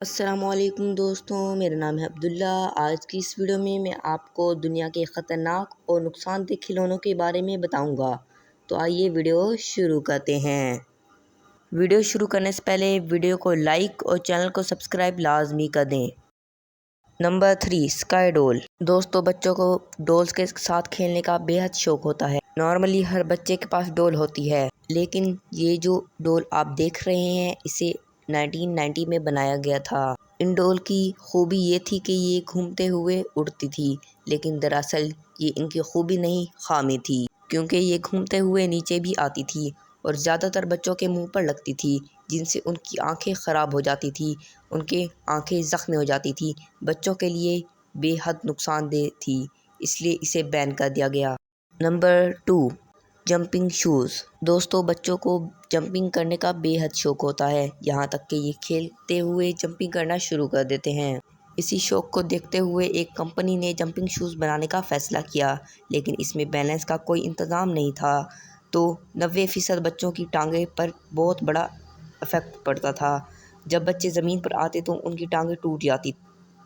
السلام علیکم دوستوں، میرا نام ہے عبداللہ۔ آج کی اس ویڈیو میں آپ کو دنیا کے خطرناک اور نقصان دہ کھلونوں کے بارے میں بتاؤں گا۔ تو آئیے ویڈیو شروع کرتے ہیں۔ ویڈیو شروع کرنے سے پہلے ویڈیو کو لائک اور چینل کو سبسکرائب لازمی کر دیں۔ نمبر 3، اسکائی ڈول۔ دوستوں، بچوں کو ڈولز کے ساتھ کھیلنے کا بے حد شوق ہوتا ہے۔ نارملی ہر بچے کے پاس ڈول ہوتی ہے، لیکن یہ جو ڈول آپ دیکھ رہے ہیں اسے 1990 میں بنایا گیا تھا۔ ان ڈول کی خوبی یہ تھی کہ یہ گھومتے ہوئے اڑتی تھی، لیکن دراصل یہ ان کی خوبی نہیں، خامی تھی، کیونکہ یہ گھومتے ہوئے نیچے بھی آتی تھی اور زیادہ تر بچوں کے منہ پر لگتی تھی، جن سے ان کی آنکھیں خراب ہو جاتی تھی، ان کے آنکھیں زخمی ہو جاتی تھی، بچوں کے لیے بے حد نقصان دہ تھی، اس لیے اسے بین کر دیا گیا۔ Number 2، jumping shoes. دوستوں، بچوں کو جمپنگ کرنے کا بے حد شوق ہوتا ہے، یہاں تک کہ یہ کھیلتے ہوئے جمپنگ کرنا شروع کر دیتے ہیں۔ اسی شوق کو دیکھتے ہوئے ایک کمپنی نے جمپنگ شوز بنانے کا فیصلہ کیا، لیکن اس میں بیلنس کا کوئی انتظام نہیں تھا، تو 90% بچوں کی ٹانگیں پر بہت بڑا افیکٹ پڑتا تھا۔ جب بچے زمین پر آتے تو ان کی ٹانگیں ٹوٹ جاتی۔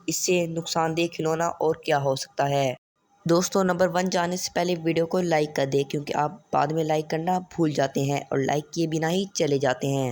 اس سے نقصان دہ کھلونا اور کیا ہو سکتا ہے۔ دوستوں، نمبر 1 جانے سے پہلے ویڈیو کو لائک کر دیں، کیونکہ آپ بعد میں لائک کرنا بھول جاتے ہیں اور لائک کیے بنا ہی چلے جاتے ہیں۔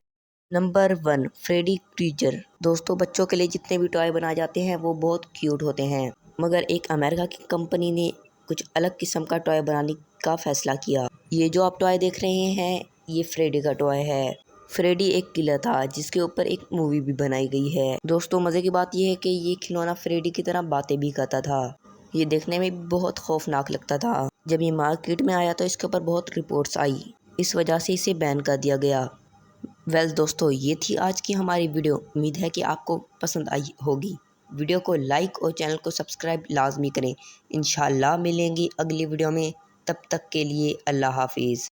Number 1، Freddie creature. دوستوں، بچوں کے لیے جتنے بھی ٹوائے بنائے جاتے ہیں وہ بہت کیوٹ ہوتے ہیں، مگر ایک امریکہ کی کمپنی نے کچھ الگ قسم کا ٹوائے بنانے کا فیصلہ کیا۔ یہ جو آپ ٹوائے دیکھ رہے ہیں یہ فریڈی کا ٹوائے ہے۔ فریڈی ایک کلر تھا جس کے اوپر ایک مووی بھی بنائی گئی ہے۔ دوستوں، مزے کی بات یہ ہے کہ یہ کھلونا فریڈی کی طرح باتیں بھی کرتا تھا۔ یہ دیکھنے میں بہت خوفناک لگتا تھا۔ جب یہ مارکیٹ میں آیا تو اس کے اوپر بہت رپورٹس آئی، اس وجہ سے اسے بین کر دیا گیا۔ دوستوں، یہ تھی آج کی ہماری ویڈیو۔ امید ہے کہ آپ کو پسند آئی ہوگی۔ ویڈیو کو لائک اور چینل کو سبسکرائب لازمی کریں۔ انشاءاللہ ملیں گے اگلی ویڈیو میں، تب تک کے لیے اللہ حافظ۔